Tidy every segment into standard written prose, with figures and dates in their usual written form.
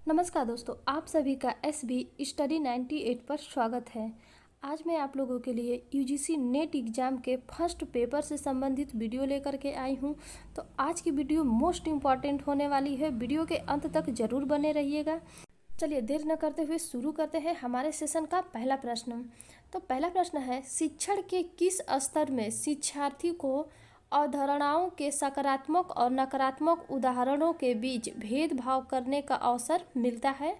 नमस्कार दोस्तों, आप सभी का SB स्टडी 98 पर स्वागत है। आज मैं आप लोगों के लिए UGC नेट एग्ज़ाम के फर्स्ट पेपर से संबंधित वीडियो लेकर के आई हूं। तो आज की वीडियो मोस्ट इम्पॉर्टेंट होने वाली है, वीडियो के अंत तक ज़रूर बने रहिएगा। चलिए देर न करते हुए शुरू करते हैं हमारे सेशन का पहला प्रश्न। तो पहला प्रश्न है, शिक्षण के किस स्तर में शिक्षार्थी को अवधारणाओं के सकारात्मक और नकारात्मक उदाहरणों के बीच भेदभाव करने का अवसर मिलता है।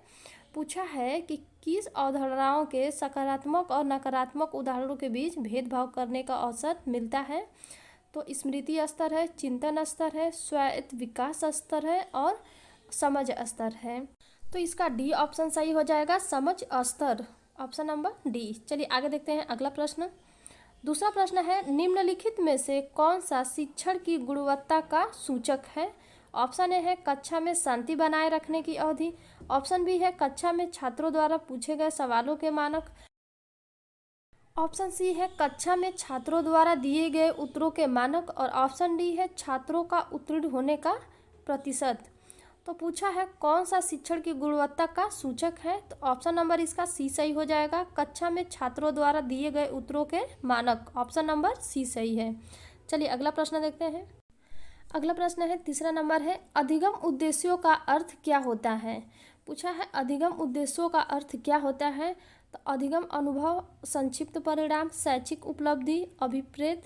पूछा है कि किस अवधारणाओं के सकारात्मक और नकारात्मक उदाहरणों के बीच भेदभाव करने का अवसर मिलता है। तो स्मृति स्तर है, चिंतन स्तर है, स्वायत्त विकास स्तर है और समझ स्तर है। तो इसका डी ऑप्शन सही हो जाएगा, समझ स्तर, ऑप्शन नंबर डी। चलिए आगे देखते हैं अगला प्रश्न। दूसरा प्रश्न है, निम्नलिखित में से कौन सा शिक्षण की गुणवत्ता का सूचक है। ऑप्शन ए है कक्षा में शांति बनाए रखने की अवधि, ऑप्शन बी है कक्षा में छात्रों द्वारा पूछे गए सवालों के मानक, ऑप्शन सी है कक्षा में छात्रों द्वारा दिए गए उत्तरों के मानक और ऑप्शन डी है छात्रों का उत्तीर्ण होने का प्रतिशत। तो पूछा है कौन सा शिक्षण की गुणवत्ता का सूचक है, तो ऑप्शन नंबर इसका सी सही हो जाएगा, कक्षा में छात्रों द्वारा दिए गए उत्तरों के मानक, ऑप्शन नंबर सी सही है। चलिए अगला प्रश्न देखते हैं। अगला प्रश्न है, तीसरा नंबर है, अधिगम उद्देश्यों का अर्थ क्या होता है। पूछा है अधिगम उद्देश्यों का अर्थ क्या होता है, तो अधिगम अनुभव, संक्षिप्त परिणाम, शैक्षिक उपलब्धि, अभिप्रेत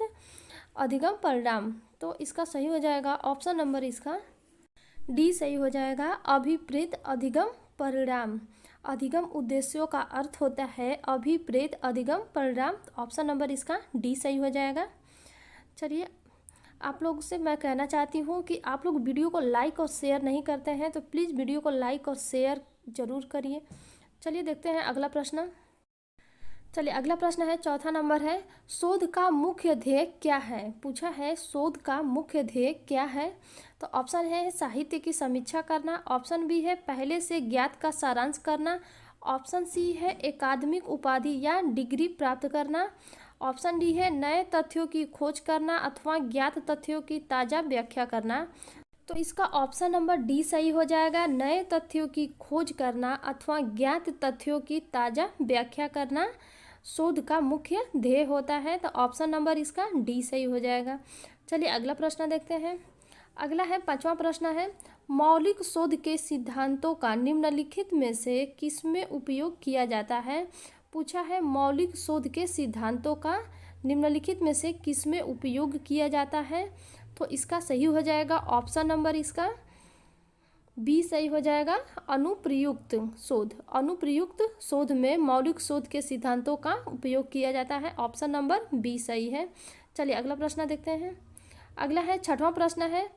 अधिगम परिणाम। तो इसका सही हो जाएगा ऑप्शन नंबर इसका डी सही हो जाएगा, अभिप्रेत अधिगम परिणाम। अधिगम उद्देश्यों का अर्थ होता है अभिप्रेत अधिगम परिणाम, ऑप्शन नंबर इसका डी सही हो जाएगा। चलिए आप लोग से मैं कहना चाहती हूँ कि आप लोग वीडियो को लाइक और शेयर नहीं करते हैं, तो प्लीज़ वीडियो को लाइक और शेयर ज़रूर करिए। चलिए देखते हैं अगला प्रश्न। चलिए अगला प्रश्न है, चौथा नंबर है, शोध का मुख्य ध्येय क्या है। पूछा है शोध का मुख्य ध्येय क्या है, तो ऑप्शन है साहित्य की समीक्षा करना, ऑप्शन बी है पहले से ज्ञात का सारांश करना, ऑप्शन सी है एकाडमिक उपाधि या डिग्री प्राप्त करना, ऑप्शन डी है नए तथ्यों की खोज करना अथवा ज्ञात तथ्यों की ताज़ा व्याख्या करना। तो इसका ऑप्शन नंबर डी सही हो जाएगा, नए तथ्यों की खोज करना अथवा ज्ञात तथ्यों की ताज़ा व्याख्या करना शोध का मुख्य ध्येय होता है, तो ऑप्शन नंबर इसका डी सही हो जाएगा। चलिए अगला प्रश्न देखते हैं। अगला है पांचवा प्रश्न है, मौलिक शोध के सिद्धांतों का निम्नलिखित में से किसमें उपयोग किया जाता है। पूछा है मौलिक शोध के सिद्धांतों का निम्नलिखित में से किसमें उपयोग किया जाता है, तो इसका सही हो जाएगा ऑप्शन नंबर इसका बी सही हो जाएगा, अनुप्रयुक्त शोध। अनुप्रयुक्त शोध में मौलिक शोध के सिद्धांतों का उपयोग किया जाता है, ऑप्शन नंबर बी सही है। चलिए अगला प्रश्न देखते हैं। अगला है छठवां प्रश्न है,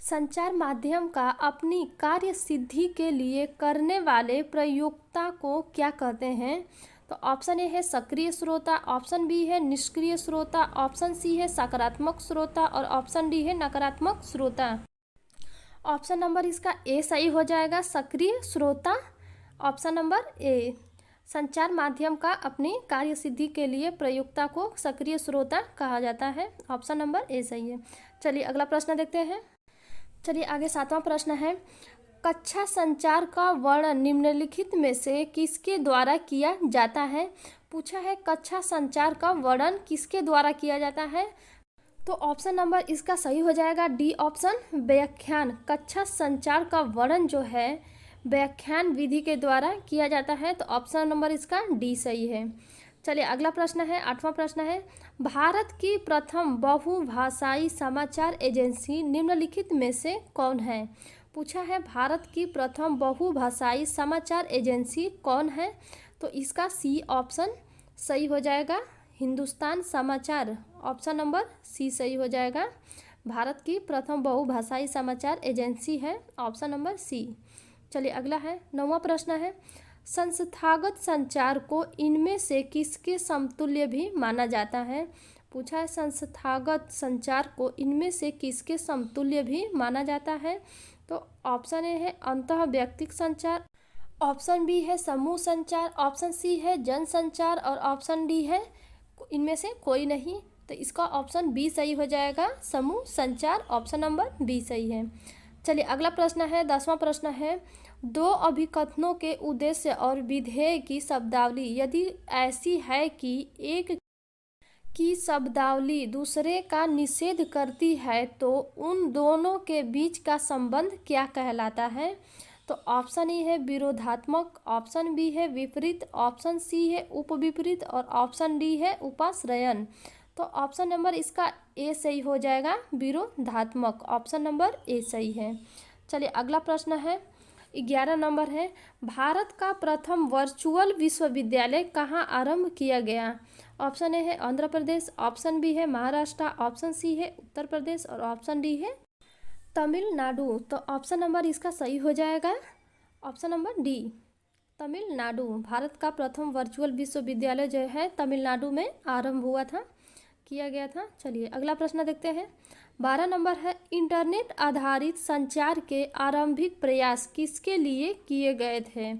संचार माध्यम का अपनी कार्य सिद्धि के लिए करने वाले प्रयोक्ता को क्या कहते हैं। तो ऑप्शन ए है सक्रिय श्रोता, ऑप्शन बी है निष्क्रिय श्रोता, ऑप्शन सी है सकारात्मक श्रोता और ऑप्शन डी है नकारात्मक श्रोता। ऑप्शन नंबर इसका ए सही हो जाएगा, सक्रिय श्रोता, ऑप्शन नंबर ए। संचार माध्यम का अपनी कार्य सिद्धि के लिए प्रयोक्ता को सक्रिय श्रोता कहा जाता है, ऑप्शन नंबर ए सही है। चलिए अगला प्रश्न देखते हैं। चलिए आगे सातवां प्रश्न है, कक्षा संचार का वर्णन निम्नलिखित में से किसके द्वारा किया जाता है। पूछा है कक्षा संचार का वर्णन किसके द्वारा किया जाता है, तो ऑप्शन नंबर इसका सही हो जाएगा डी ऑप्शन, व्याख्यान। कक्षा संचार का वर्णन जो है व्याख्यान विधि के द्वारा किया जाता है, तो ऑप्शन नंबर इसका डी सही है। चलिए अगला प्रश्न है, आठवां प्रश्न है, भारत की प्रथम बहुभाषाई समाचार एजेंसी निम्नलिखित में से कौन है। पूछा है भारत की प्रथम बहुभाषाई समाचार एजेंसी कौन है, तो इसका सी ऑप्शन सही हो जाएगा, हिंदुस्तान समाचार, ऑप्शन नंबर सी सही हो जाएगा। भारत की प्रथम बहुभाषाई समाचार एजेंसी है, ऑप्शन नंबर सी। चलिए अगला है नौवां प्रश्न है, संस्थागत संचार को इनमें से किसके समतुल्य भी माना जाता है। पूछा है संस्थागत संचार को इनमें से किसके समतुल्य भी माना जाता है, तो ऑप्शन ए है अंतः व्यक्तिक संचार, ऑप्शन बी है समूह संचार, ऑप्शन सी है जन संचार और ऑप्शन डी है इनमें से कोई नहीं, तो इसका ऑप्शन बी सही हो जाएगा, समूह संचार, ऑप्शन नंबर बी सही है। चलिए अगला प्रश्न है, 10वां प्रश्न है, दो अभिकथनों के उद्देश्य और विधेय की शब्दावली यदि ऐसी है कि एक की शब्दावली दूसरे का निषेध करती है तो उन दोनों के बीच का संबंध क्या कहलाता है? तो ऑप्शन ए है विरोधात्मक, ऑप्शन बी है विपरीत, ऑप्शन सी है उपविपरीत और ऑप्शन डी है उपाश्रयन। तो ऑप्शन नंबर इसका ए सही हो जाएगा, विरोधात्मक। ऑप्शन नंबर ए सही है। चलिए अगला प्रश्न है, 11 नंबर है, भारत का प्रथम वर्चुअल विश्वविद्यालय कहाँ आरंभ किया गया? ऑप्शन ए है आंध्र प्रदेश, ऑप्शन बी है महाराष्ट्र, ऑप्शन सी है उत्तर प्रदेश और ऑप्शन डी है तमिलनाडु। तो ऑप्शन नंबर इसका सही हो जाएगा, option number D, Tamil Nadu. Bharat का प्रथम वर्चुअल विश्वविद्यालय जो है तमिलनाडु में आरंभ हुआ था, किया गया था। चलिए अगला प्रश्न देखते हैं, 12 नंबर है, इंटरनेट आधारित संचार के आरंभिक प्रयास किसके लिए किए गए थे?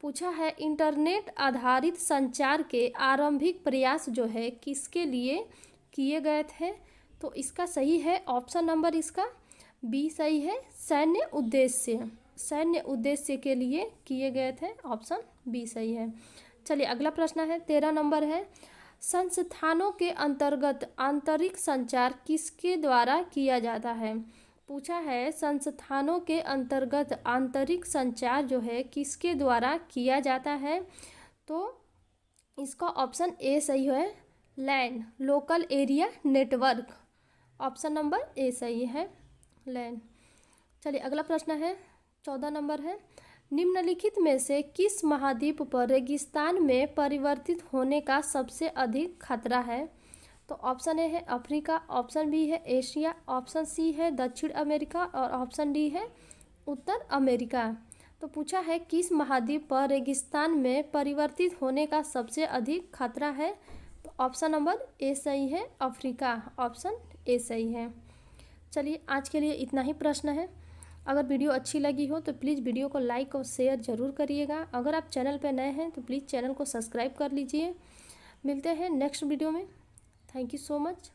पूछा है इंटरनेट आधारित संचार के आरंभिक प्रयास जो है किसके लिए किए गए थे? तो इसका सही है ऑप्शन नंबर इसका बी सही है, सैन्य उद्देश्य, सैन्य उद्देश्य के लिए किए गए थे, ऑप्शन बी सही है। चलिए अगला प्रश्न है, 13 नंबर है, संस्थानों के अंतर्गत आंतरिक संचार किसके द्वारा किया जाता है? पूछा है संस्थानों के अंतर्गत आंतरिक संचार जो है किसके द्वारा किया जाता है? तो इसका ऑप्शन ए सही है, LAN, local area network. Option number A सही है, लैन। चलिए अगला प्रश्न है, 14 नंबर है, निम्नलिखित में से किस महाद्वीप पर रेगिस्तान में परिवर्तित होने का सबसे अधिक खतरा है? तो ऑप्शन ए है अफ्रीका, ऑप्शन बी है एशिया, ऑप्शन सी है दक्षिण अमेरिका और ऑप्शन डी है उत्तर अमेरिका। तो पूछा है किस महाद्वीप पर रेगिस्तान में परिवर्तित होने का सबसे अधिक खतरा है? तो ऑप्शन नंबर ए सही है, अफ्रीका। ऑप्शन ए सही है। चलिए आज के लिए इतना ही प्रश्न है। अगर वीडियो अच्छी लगी हो तो प्लीज़ वीडियो को लाइक और शेयर ज़रूर करिएगा। अगर आप चैनल पर नए हैं तो प्लीज़ चैनल को सब्सक्राइब कर लीजिए। मिलते हैं नेक्स्ट वीडियो में। Thank you so much.